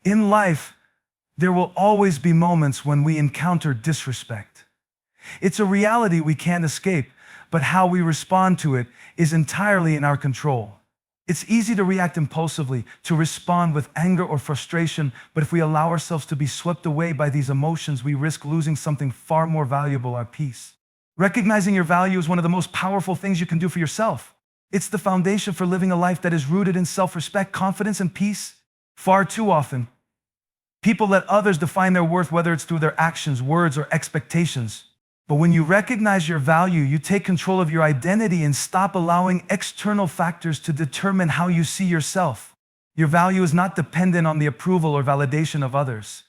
In life, there will always be moments when we encounter disrespect. It's a reality we can't escape, but how we respond to it is entirely in our control. It's easy to react impulsively, to respond with anger or frustration, but if we allow ourselves to be swept away by these emotions, we risk losing something far more valuable, our peace. Recognizing your value is one of the most powerful things you can do for yourself. It's the foundation for living a life that is rooted in self-respect, confidence, and peace. Far too often, people let others define their worth, whether it's through their actions, words, or expectations. But when you recognize your value, you take control of your identity and stop allowing external factors to determine how you see yourself. Your value is not dependent on the approval or validation of others.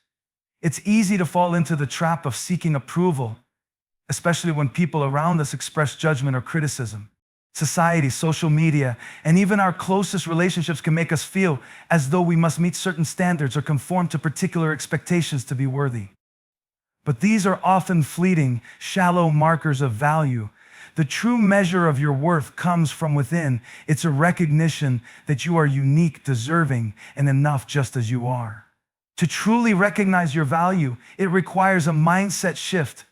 It's easy to fall into the trap of seeking approval, especially when people around us express judgment or criticism. Society, social media, and even our closest relationships can make us feel as though we must meet certain standards or conform to particular expectations to be worthy. But these are often fleeting, shallow markers of value. The true measure of your worth comes from within. It's a recognition that you are unique, deserving, and enough just as you are. To truly recognize your value, it requires a mindset shift.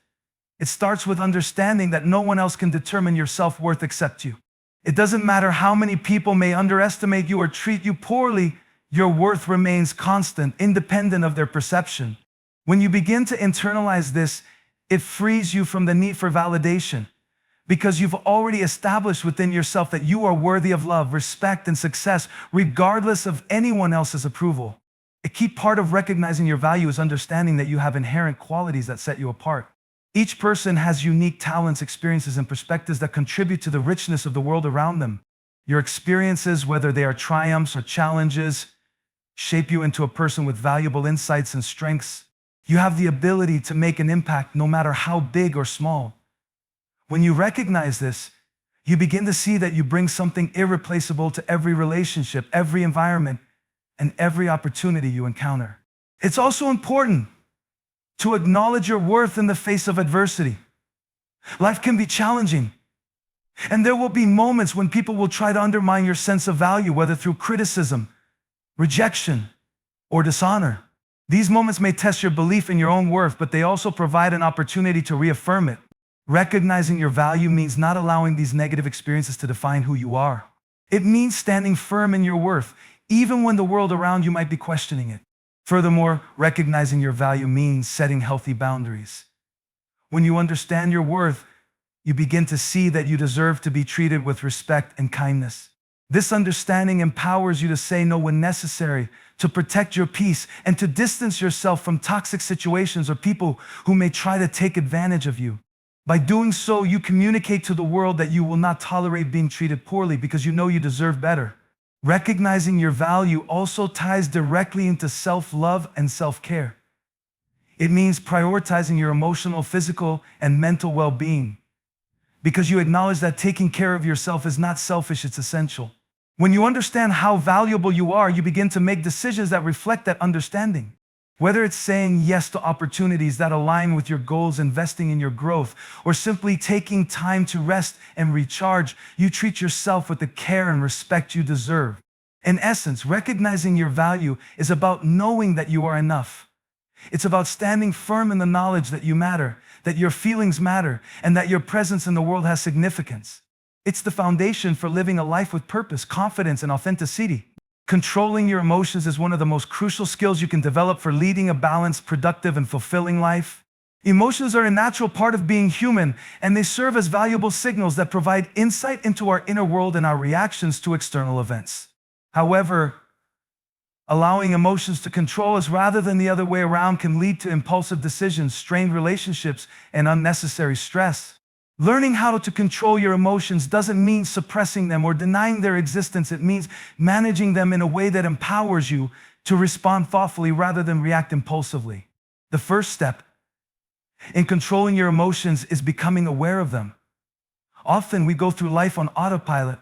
It starts with understanding that no one else can determine your self-worth except you. It doesn't matter how many people may underestimate you or treat you poorly, your worth remains constant, independent of their perception. When you begin to internalize this, it frees you from the need for validation, because you've already established within yourself that you are worthy of love, respect, and success, regardless of anyone else's approval. A key part of recognizing your value is understanding that you have inherent qualities that set you apart. Each person has unique talents, experiences, and perspectives that contribute to the richness of the world around them. Your experiences, whether they are triumphs or challenges, shape you into a person with valuable insights and strengths. You have the ability to make an impact no matter how big or small. When you recognize this, you begin to see that you bring something irreplaceable to every relationship, every environment, and every opportunity you encounter. It's also important to acknowledge your worth in the face of adversity. Life can be challenging, and there will be moments when people will try to undermine your sense of value, whether through criticism, rejection, or dishonor. These moments may test your belief in your own worth, but they also provide an opportunity to reaffirm it. Recognizing your value means not allowing these negative experiences to define who you are. It means standing firm in your worth, even when the world around you might be questioning it. Furthermore, recognizing your value means setting healthy boundaries. When you understand your worth, you begin to see that you deserve to be treated with respect and kindness. This understanding empowers you to say no when necessary, to protect your peace, and to distance yourself from toxic situations or people who may try to take advantage of you. By doing so, you communicate to the world that you will not tolerate being treated poorly because you know you deserve better. Recognizing your value also ties directly into self-love and self-care. It means prioritizing your emotional, physical, and mental well-being, because you acknowledge that taking care of yourself is not selfish, it's essential. When you understand how valuable you are, you begin to make decisions that reflect that understanding. Whether it's saying yes to opportunities that align with your goals, investing in your growth, or simply taking time to rest and recharge, you treat yourself with the care and respect you deserve. In essence, recognizing your value is about knowing that you are enough. It's about standing firm in the knowledge that you matter, that your feelings matter, and that your presence in the world has significance. It's the foundation for living a life with purpose, confidence, and authenticity. Controlling your emotions is one of the most crucial skills you can develop for leading a balanced, productive, and fulfilling life. Emotions are a natural part of being human, and they serve as valuable signals that provide insight into our inner world and our reactions to external events. However, allowing emotions to control us rather than the other way around can lead to impulsive decisions, strained relationships, and unnecessary stress. Learning how to control your emotions doesn't mean suppressing them or denying their existence. It means managing them in a way that empowers you to respond thoughtfully rather than react impulsively. The first step in controlling your emotions is becoming aware of them. Often we go through life on autopilot,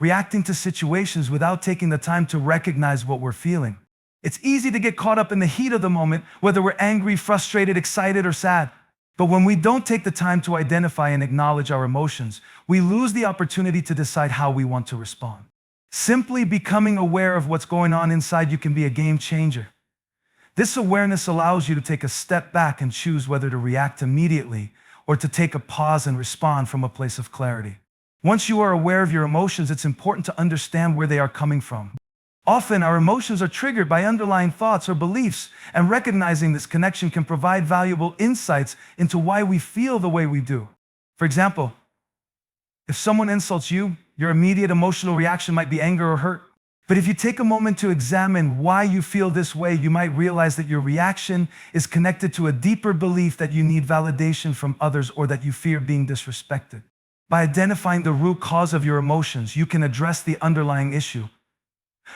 reacting to situations without taking the time to recognize what we're feeling. It's easy to get caught up in the heat of the moment, whether we're angry, frustrated, excited, or sad. But when we don't take the time to identify and acknowledge our emotions, we lose the opportunity to decide how we want to respond. Simply becoming aware of what's going on inside you can be a game changer. This awareness allows you to take a step back and choose whether to react immediately or to take a pause and respond from a place of clarity. Once you are aware of your emotions, it's important to understand where they are coming from. Often, our emotions are triggered by underlying thoughts or beliefs, and recognizing this connection can provide valuable insights into why we feel the way we do. For example, if someone insults you, your immediate emotional reaction might be anger or hurt. But if you take a moment to examine why you feel this way, you might realize that your reaction is connected to a deeper belief that you need validation from others or that you fear being disrespected. By identifying the root cause of your emotions, you can address the underlying issue,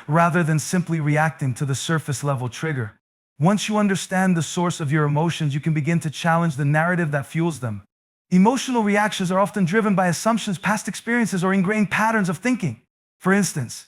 rather than simply reacting to the surface level trigger. Once you understand the source of your emotions, you can begin to challenge the narrative that fuels them. Emotional reactions are often driven by assumptions, past experiences, or ingrained patterns of thinking. For instance,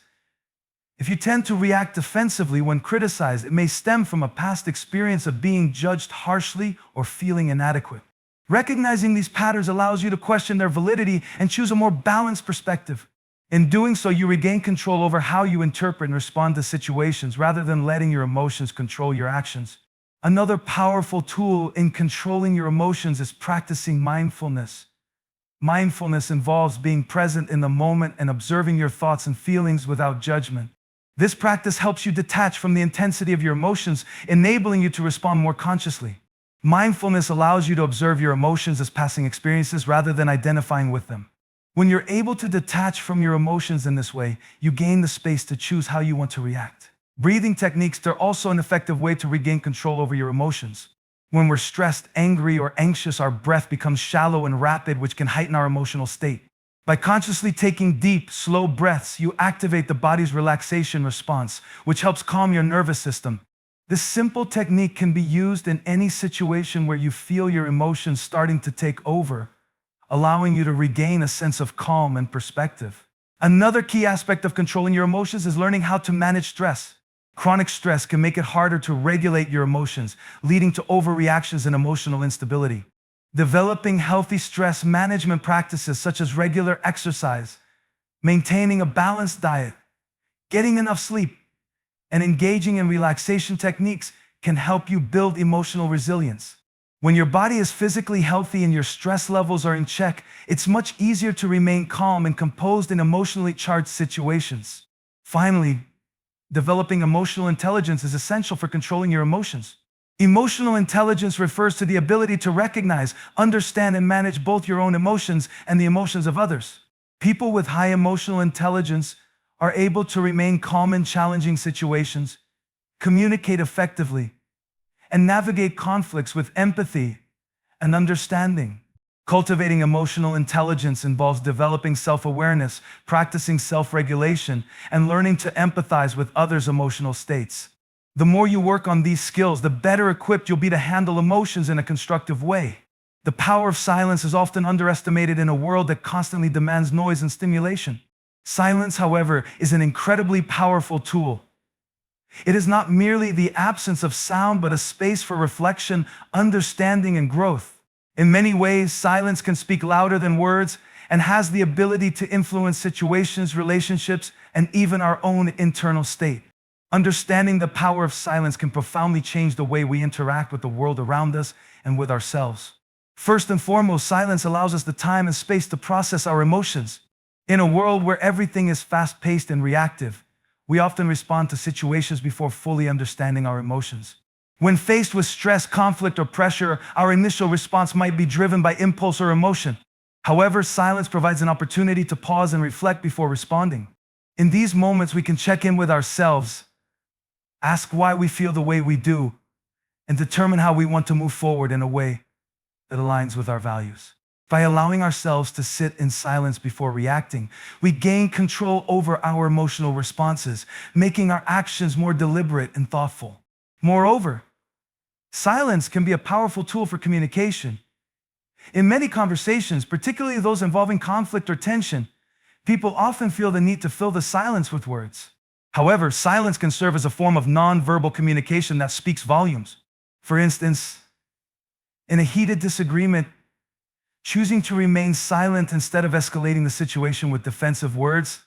if you tend to react defensively when criticized, it may stem from a past experience of being judged harshly or feeling inadequate. Recognizing these patterns allows you to question their validity and choose a more balanced perspective. In doing so, you regain control over how you interpret and respond to situations rather than letting your emotions control your actions. Another powerful tool in controlling your emotions is practicing mindfulness. Mindfulness involves being present in the moment and observing your thoughts and feelings without judgment. This practice helps you detach from the intensity of your emotions, enabling you to respond more consciously. Mindfulness allows you to observe your emotions as passing experiences rather than identifying with them. When you're able to detach from your emotions in this way, you gain the space to choose how you want to react. Breathing techniques are also an effective way to regain control over your emotions. When we're stressed, angry, or anxious, our breath becomes shallow and rapid, which can heighten our emotional state. By consciously taking deep, slow breaths, you activate the body's relaxation response, which helps calm your nervous system. This simple technique can be used in any situation where you feel your emotions starting to take over, allowing you to regain a sense of calm and perspective. Another key aspect of controlling your emotions is learning how to manage stress. Chronic stress can make it harder to regulate your emotions, leading to overreactions and emotional instability. Developing healthy stress management practices such as regular exercise, maintaining a balanced diet, getting enough sleep, and engaging in relaxation techniques can help you build emotional resilience. When your body is physically healthy and your stress levels are in check, it's much easier to remain calm and composed in emotionally charged situations. Finally, developing emotional intelligence is essential for controlling your emotions. Emotional intelligence refers to the ability to recognize, understand, and manage both your own emotions and the emotions of others. People with high emotional intelligence are able to remain calm in challenging situations, communicate effectively, and navigate conflicts with empathy and understanding. Cultivating emotional intelligence involves developing self-awareness, practicing self-regulation, and learning to empathize with others' emotional states. The more you work on these skills, the better equipped you'll be to handle emotions in a constructive way. The power of silence is often underestimated in a world that constantly demands noise and stimulation. Silence, however, is an incredibly powerful tool. It is not merely the absence of sound, but a space for reflection, understanding, and growth. In many ways, silence can speak louder than words and has the ability to influence situations, relationships, and even our own internal state. Understanding the power of silence can profoundly change the way we interact with the world around us and with ourselves. First and foremost, silence allows us the time and space to process our emotions. In a world where everything is fast-paced and reactive, we often respond to situations before fully understanding our emotions. When faced with stress, conflict, or pressure, our initial response might be driven by impulse or emotion. However, silence provides an opportunity to pause and reflect before responding. In these moments, we can check in with ourselves, ask why we feel the way we do, and determine how we want to move forward in a way that aligns with our values. By allowing ourselves to sit in silence before reacting, we gain control over our emotional responses, making our actions more deliberate and thoughtful. Moreover, silence can be a powerful tool for communication. In many conversations, particularly those involving conflict or tension, people often feel the need to fill the silence with words. However, silence can serve as a form of nonverbal communication that speaks volumes. For instance, in a heated disagreement, choosing to remain silent instead of escalating the situation with defensive words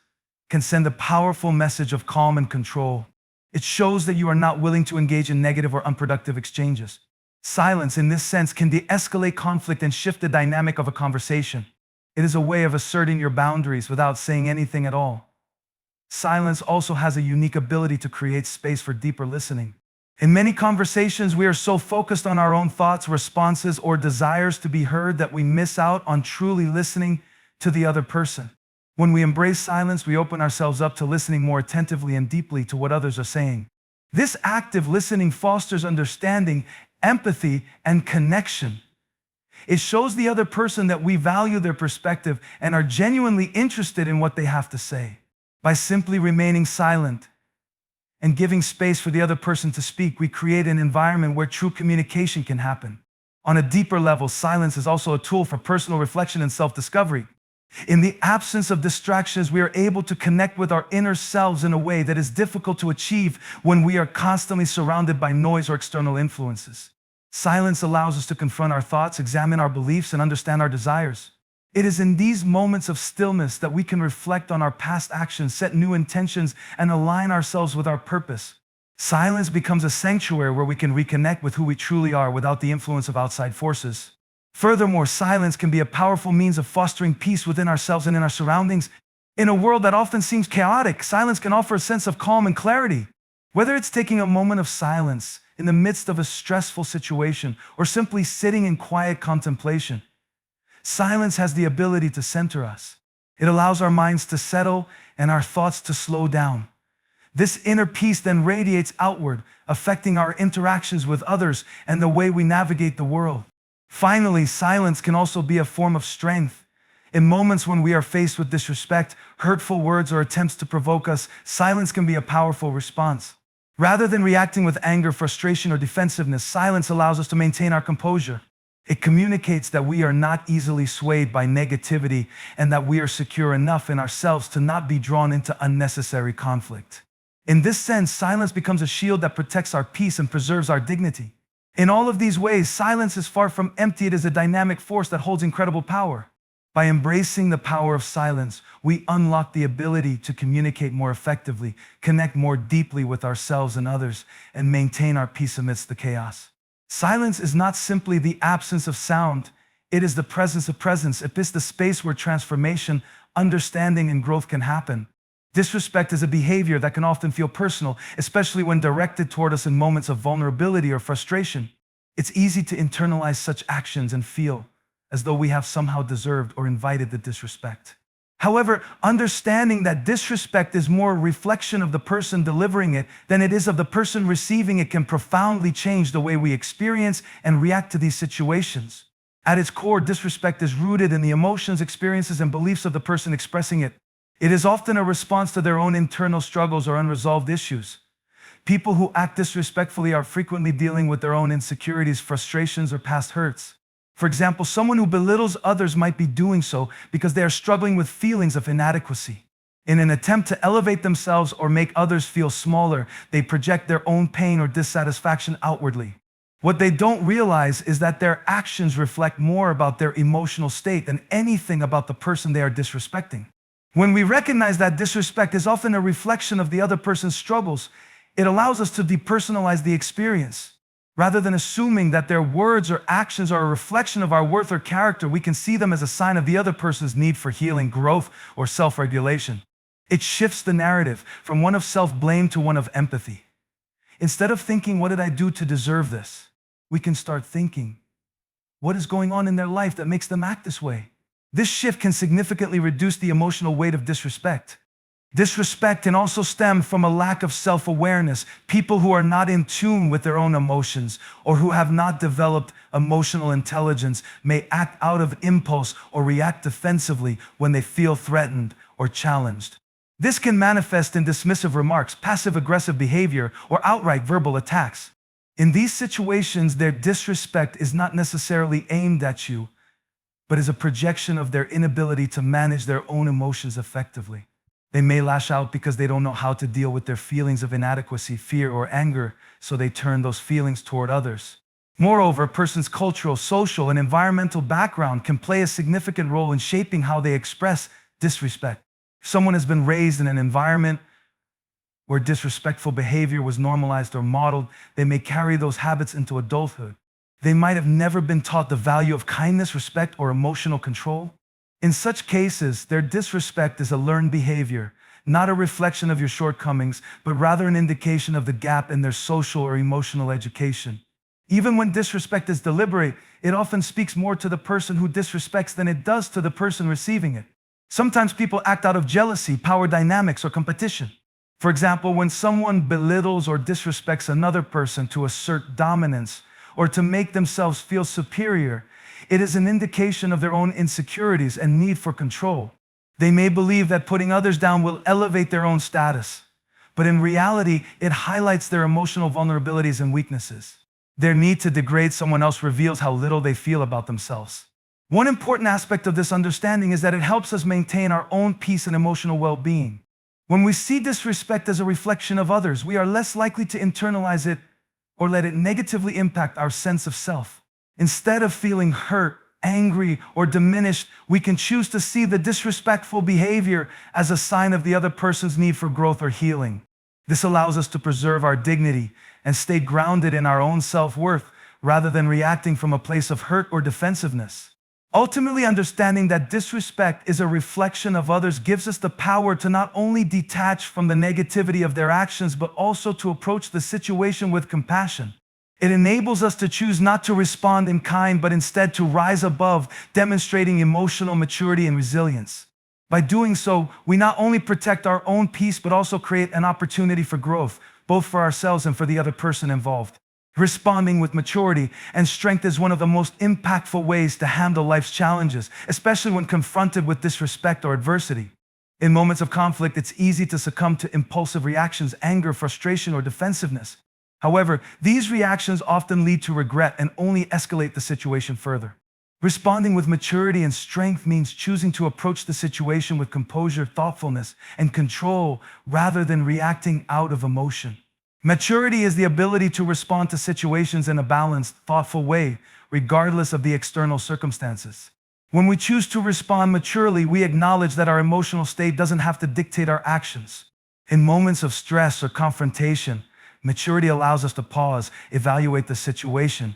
can send a powerful message of calm and control. It shows that you are not willing to engage in negative or unproductive exchanges. Silence, in this sense, can de-escalate conflict and shift the dynamic of a conversation. It is a way of asserting your boundaries without saying anything at all. Silence also has a unique ability to create space for deeper listening. In many conversations, we are so focused on our own thoughts, responses, or desires to be heard that we miss out on truly listening to the other person. When we embrace silence, we open ourselves up to listening more attentively and deeply to what others are saying. This active listening fosters understanding, empathy, and connection. It shows the other person that we value their perspective and are genuinely interested in what they have to say. By simply remaining silent and giving space for the other person to speak, we create an environment where true communication can happen. On a deeper level, silence is also a tool for personal reflection and self-discovery. In the absence of distractions, we are able to connect with our inner selves in a way that is difficult to achieve when we are constantly surrounded by noise or external influences. Silence allows us to confront our thoughts, examine our beliefs, and understand our desires. It is in these moments of stillness that we can reflect on our past actions, set new intentions, and align ourselves with our purpose. Silence becomes a sanctuary where we can reconnect with who we truly are without the influence of outside forces. Furthermore, silence can be a powerful means of fostering peace within ourselves and in our surroundings. In a world that often seems chaotic, silence can offer a sense of calm and clarity. Whether it's taking a moment of silence in the midst of a stressful situation or simply sitting in quiet contemplation, silence has the ability to center us. It allows our minds to settle and our thoughts to slow down. This inner peace then radiates outward, affecting our interactions with others and the way we navigate the world. Finally, silence can also be a form of strength. In moments when we are faced with disrespect, hurtful words, or attempts to provoke us, silence can be a powerful response. Rather than reacting with anger, frustration, or defensiveness, silence allows us to maintain our composure. It communicates that we are not easily swayed by negativity and that we are secure enough in ourselves to not be drawn into unnecessary conflict. In this sense, silence becomes a shield that protects our peace and preserves our dignity. In all of these ways, silence is far from empty. It is a dynamic force that holds incredible power. By embracing the power of silence, we unlock the ability to communicate more effectively, connect more deeply with ourselves and others, and maintain our peace amidst the chaos. Silence is not simply the absence of sound. It is the presence of presence. It is the space where transformation, understanding, and growth can happen. Disrespect is a behavior that can often feel personal, especially when directed toward us in moments of vulnerability or frustration. It's easy to internalize such actions and feel as though we have somehow deserved or invited the disrespect. However, understanding that disrespect is more a reflection of the person delivering it than it is of the person receiving it can profoundly change the way we experience and react to these situations. At its core, disrespect is rooted in the emotions, experiences, and beliefs of the person expressing it. It is often a response to their own internal struggles or unresolved issues. People who act disrespectfully are frequently dealing with their own insecurities, frustrations, or past hurts. For example, someone who belittles others might be doing so because they are struggling with feelings of inadequacy. In an attempt to elevate themselves or make others feel smaller, they project their own pain or dissatisfaction outwardly. What they don't realize is that their actions reflect more about their emotional state than anything about the person they are disrespecting. When we recognize that disrespect is often a reflection of the other person's struggles, it allows us to depersonalize the experience. Rather than assuming that their words or actions are a reflection of our worth or character, we can see them as a sign of the other person's need for healing, growth, or self-regulation. It shifts the narrative from one of self-blame to one of empathy. Instead of thinking, "What did I do to deserve this?" we can start thinking, "What is going on in their life that makes them act this way?" This shift can significantly reduce the emotional weight of disrespect. Disrespect can also stem from a lack of self-awareness. People who are not in tune with their own emotions or who have not developed emotional intelligence may act out of impulse or react defensively when they feel threatened or challenged. This can manifest in dismissive remarks, passive-aggressive behavior, or outright verbal attacks. In these situations, their disrespect is not necessarily aimed at you, but is a projection of their inability to manage their own emotions effectively. They may lash out because they don't know how to deal with their feelings of inadequacy, fear, or anger, so they turn those feelings toward others. Moreover, a person's cultural, social, and environmental background can play a significant role in shaping how they express disrespect. If someone has been raised in an environment where disrespectful behavior was normalized or modeled, they may carry those habits into adulthood. They might have never been taught the value of kindness, respect, or emotional control. In such cases, their disrespect is a learned behavior, not a reflection of your shortcomings, but rather an indication of the gap in their social or emotional education. Even when disrespect is deliberate, it often speaks more to the person who disrespects than it does to the person receiving it. Sometimes people act out of jealousy, power dynamics, or competition. For example, when someone belittles or disrespects another person to assert dominance or to make themselves feel superior, it is an indication of their own insecurities and need for control. They may believe that putting others down will elevate their own status, but in reality, it highlights their emotional vulnerabilities and weaknesses. Their need to degrade someone else reveals how little they feel about themselves. One important aspect of this understanding is that it helps us maintain our own peace and emotional well-being. When we see disrespect as a reflection of others, we are less likely to internalize it or let it negatively impact our sense of self. Instead of feeling hurt, angry, or diminished, we can choose to see the disrespectful behavior as a sign of the other person's need for growth or healing. This allows us to preserve our dignity and stay grounded in our own self-worth rather than reacting from a place of hurt or defensiveness. Ultimately, understanding that disrespect is a reflection of others gives us the power to not only detach from the negativity of their actions, but also to approach the situation with compassion. It enables us to choose not to respond in kind, but instead to rise above, demonstrating emotional maturity and resilience. By doing so, we not only protect our own peace, but also create an opportunity for growth, both for ourselves and for the other person involved. Responding with maturity and strength is one of the most impactful ways to handle life's challenges, especially when confronted with disrespect or adversity. In moments of conflict, it's easy to succumb to impulsive reactions, anger, frustration, or defensiveness. However, these reactions often lead to regret and only escalate the situation further. Responding with maturity and strength means choosing to approach the situation with composure, thoughtfulness, and control rather than reacting out of emotion. Maturity is the ability to respond to situations in a balanced, thoughtful way, regardless of the external circumstances. When we choose to respond maturely, we acknowledge that our emotional state doesn't have to dictate our actions. In moments of stress or confrontation, maturity allows us to pause, evaluate the situation,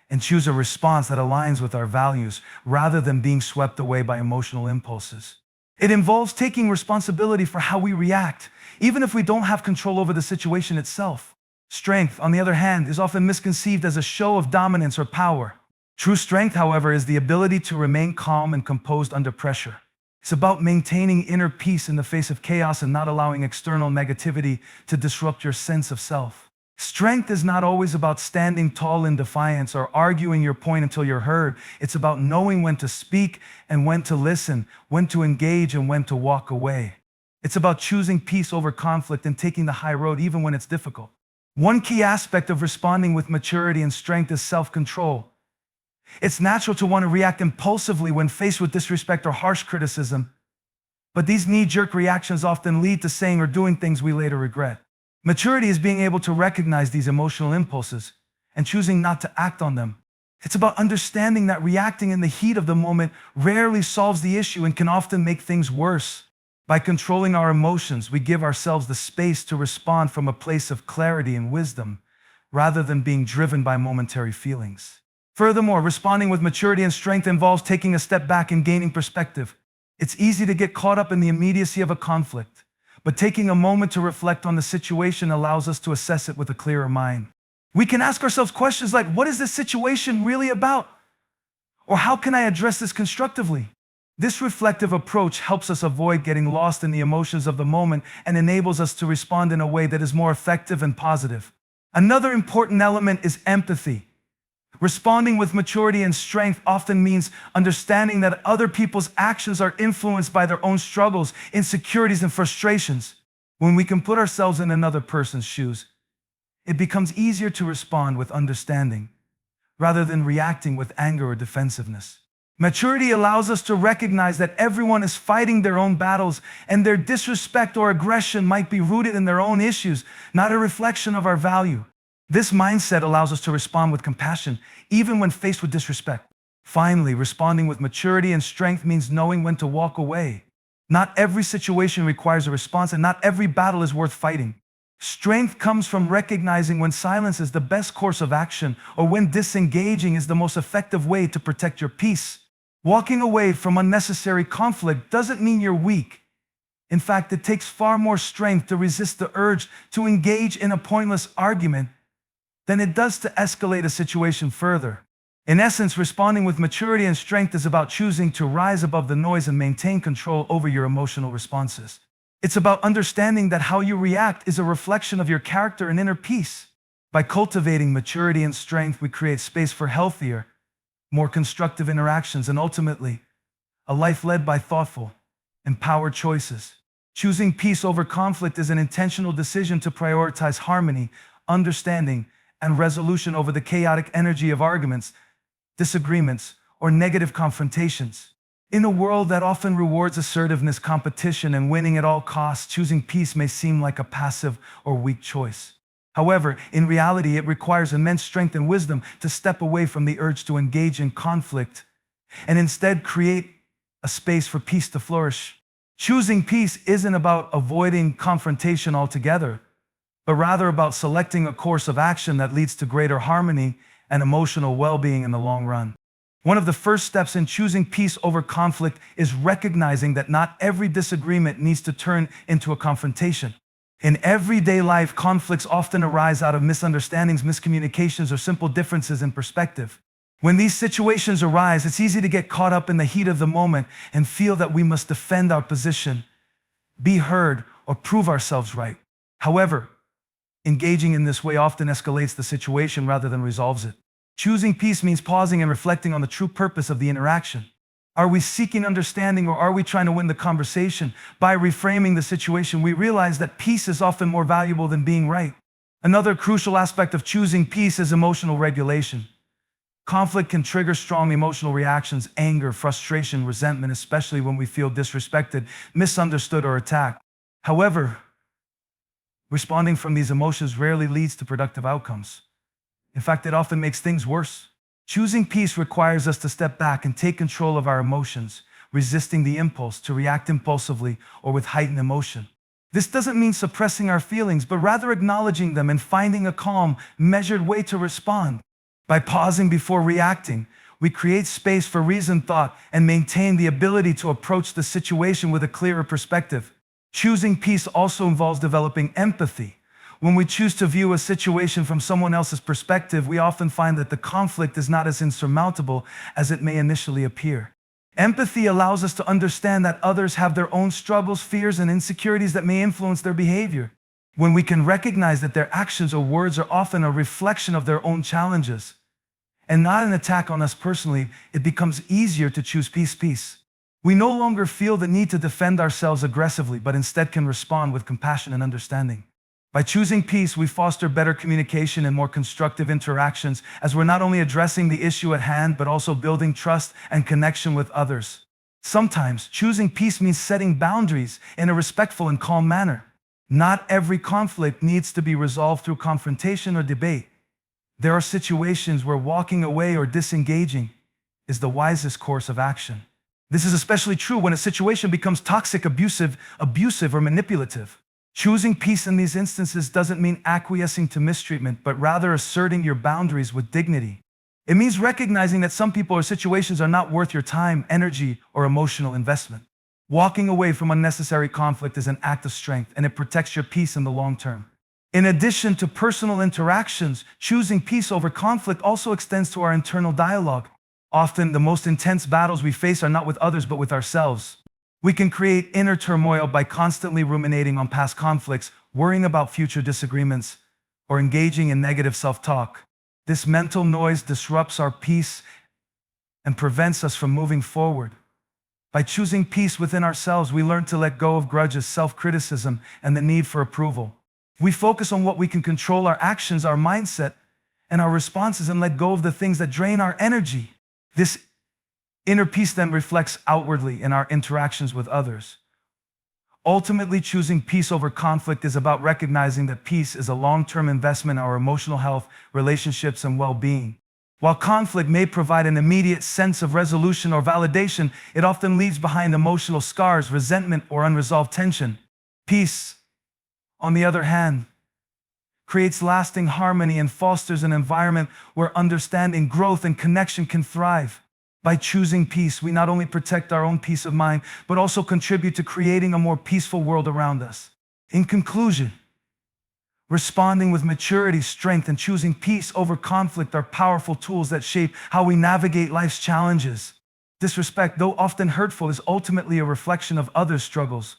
and choose a response that aligns with our values rather than being swept away by emotional impulses. It involves taking responsibility for how we react, even if we don't have control over the situation itself. Strength, on the other hand, is often misconceived as a show of dominance or power. True strength, however, is the ability to remain calm and composed under pressure. It's about maintaining inner peace in the face of chaos and not allowing external negativity to disrupt your sense of self. Strength is not always about standing tall in defiance or arguing your point until you're heard. It's about knowing when to speak and when to listen, when to engage and when to walk away. It's about choosing peace over conflict and taking the high road even when it's difficult. One key aspect of responding with maturity and strength is self-control. It's natural to want to react impulsively when faced with disrespect or harsh criticism, but these knee-jerk reactions often lead to saying or doing things we later regret. Maturity is being able to recognize these emotional impulses and choosing not to act on them. It's about understanding that reacting in the heat of the moment rarely solves the issue and can often make things worse. By controlling our emotions, we give ourselves the space to respond from a place of clarity and wisdom, rather than being driven by momentary feelings. Furthermore, responding with maturity and strength involves taking a step back and gaining perspective. It's easy to get caught up in the immediacy of a conflict, but taking a moment to reflect on the situation allows us to assess it with a clearer mind. We can ask ourselves questions like, what is this situation really about? Or how can I address this constructively? This reflective approach helps us avoid getting lost in the emotions of the moment and enables us to respond in a way that is more effective and positive. Another important element is empathy. Responding with maturity and strength often means understanding that other people's actions are influenced by their own struggles, insecurities, and frustrations. When we can put ourselves in another person's shoes, it becomes easier to respond with understanding, rather than reacting with anger or defensiveness. Maturity allows us to recognize that everyone is fighting their own battles, and their disrespect or aggression might be rooted in their own issues, not a reflection of our value. This mindset allows us to respond with compassion, even when faced with disrespect. Finally, responding with maturity and strength means knowing when to walk away. Not every situation requires a response, and not every battle is worth fighting. Strength comes from recognizing when silence is the best course of action, or when disengaging is the most effective way to protect your peace. Walking away from unnecessary conflict doesn't mean you're weak. In fact, it takes far more strength to resist the urge to engage in a pointless argument than it does to escalate a situation further. In essence, responding with maturity and strength is about choosing to rise above the noise and maintain control over your emotional responses. It's about understanding that how you react is a reflection of your character and inner peace. By cultivating maturity and strength, we create space for healthier, more constructive interactions, and ultimately, a life led by thoughtful, empowered choices. Choosing peace over conflict is an intentional decision to prioritize harmony, understanding, and resolution over the chaotic energy of arguments, disagreements, or negative confrontations. In a world that often rewards assertiveness, competition, and winning at all costs, choosing peace may seem like a passive or weak choice. However, in reality, it requires immense strength and wisdom to step away from the urge to engage in conflict and instead create a space for peace to flourish. Choosing peace isn't about avoiding confrontation altogether, but rather about selecting a course of action that leads to greater harmony and emotional well-being in the long run. One of the first steps in choosing peace over conflict is recognizing that not every disagreement needs to turn into a confrontation. In everyday life, conflicts often arise out of misunderstandings, miscommunications, or simple differences in perspective. When these situations arise, it's easy to get caught up in the heat of the moment and feel that we must defend our position, be heard, or prove ourselves right. However, engaging in this way often escalates the situation rather than resolves it. Choosing peace means pausing and reflecting on the true purpose of the interaction. Are we seeking understanding, or are we trying to win the conversation? By reframing the situation, we realize that peace is often more valuable than being right. Another crucial aspect of choosing peace is emotional regulation. Conflict can trigger strong emotional reactions, anger, frustration, resentment, especially when we feel disrespected, misunderstood, or attacked. However, responding from these emotions rarely leads to productive outcomes. In fact, it often makes things worse. Choosing peace requires us to step back and take control of our emotions, resisting the impulse to react impulsively or with heightened emotion. This doesn't mean suppressing our feelings, but rather acknowledging them and finding a calm, measured way to respond. By pausing before reacting, we create space for reasoned thought and maintain the ability to approach the situation with a clearer perspective. Choosing peace also involves developing empathy. When we choose to view a situation from someone else's perspective, we often find that the conflict is not as insurmountable as it may initially appear. Empathy allows us to understand that others have their own struggles, fears, and insecurities that may influence their behavior. When we can recognize that their actions or words are often a reflection of their own challenges and not an attack on us personally, it becomes easier to choose peace. We no longer feel the need to defend ourselves aggressively, but instead can respond with compassion and understanding. By choosing peace, we foster better communication and more constructive interactions, as we're not only addressing the issue at hand, but also building trust and connection with others. Sometimes, choosing peace means setting boundaries in a respectful and calm manner. Not every conflict needs to be resolved through confrontation or debate. There are situations where walking away or disengaging is the wisest course of action. This is especially true when a situation becomes toxic, abusive, or manipulative. Choosing peace in these instances doesn't mean acquiescing to mistreatment, but rather asserting your boundaries with dignity. It means recognizing that some people or situations are not worth your time, energy, or emotional investment. Walking away from unnecessary conflict is an act of strength, and it protects your peace in the long term. In addition to personal interactions, choosing peace over conflict also extends to our internal dialogue. Often, the most intense battles we face are not with others, but with ourselves. We can create inner turmoil by constantly ruminating on past conflicts, worrying about future disagreements, or engaging in negative self-talk. This mental noise disrupts our peace and prevents us from moving forward. By choosing peace within ourselves, we learn to let go of grudges, self-criticism, and the need for approval. We focus on what we can control: our actions, our mindset, and our responses, and let go of the things that drain our energy. This inner peace then reflects outwardly in our interactions with others. Ultimately, choosing peace over conflict is about recognizing that peace is a long-term investment in our emotional health, relationships, and well-being. While conflict may provide an immediate sense of resolution or validation, it often leaves behind emotional scars, resentment, or unresolved tension. Peace, on the other hand, creates lasting harmony and fosters an environment where understanding, growth, and connection can thrive. By choosing peace, we not only protect our own peace of mind, but also contribute to creating a more peaceful world around us. In conclusion, responding with maturity, strength, and choosing peace over conflict are powerful tools that shape how we navigate life's challenges. Disrespect, though often hurtful, is ultimately a reflection of others' struggles,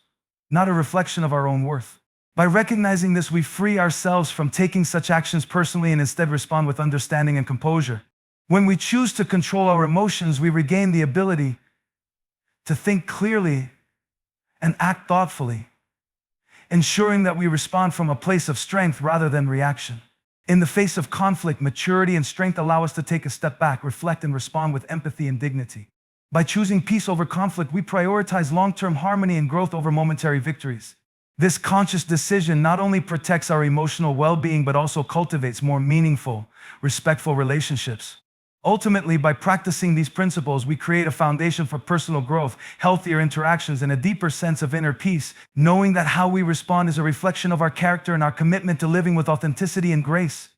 not a reflection of our own worth. By recognizing this, we free ourselves from taking such actions personally and instead respond with understanding and composure. When we choose to control our emotions, we regain the ability to think clearly and act thoughtfully, ensuring that we respond from a place of strength rather than reaction. In the face of conflict, maturity and strength allow us to take a step back, reflect, and respond with empathy and dignity. By choosing peace over conflict, we prioritize long-term harmony and growth over momentary victories. This conscious decision not only protects our emotional well-being, but also cultivates more meaningful, respectful relationships. Ultimately, by practicing these principles, we create a foundation for personal growth, healthier interactions, and a deeper sense of inner peace, knowing that how we respond is a reflection of our character and our commitment to living with authenticity and grace.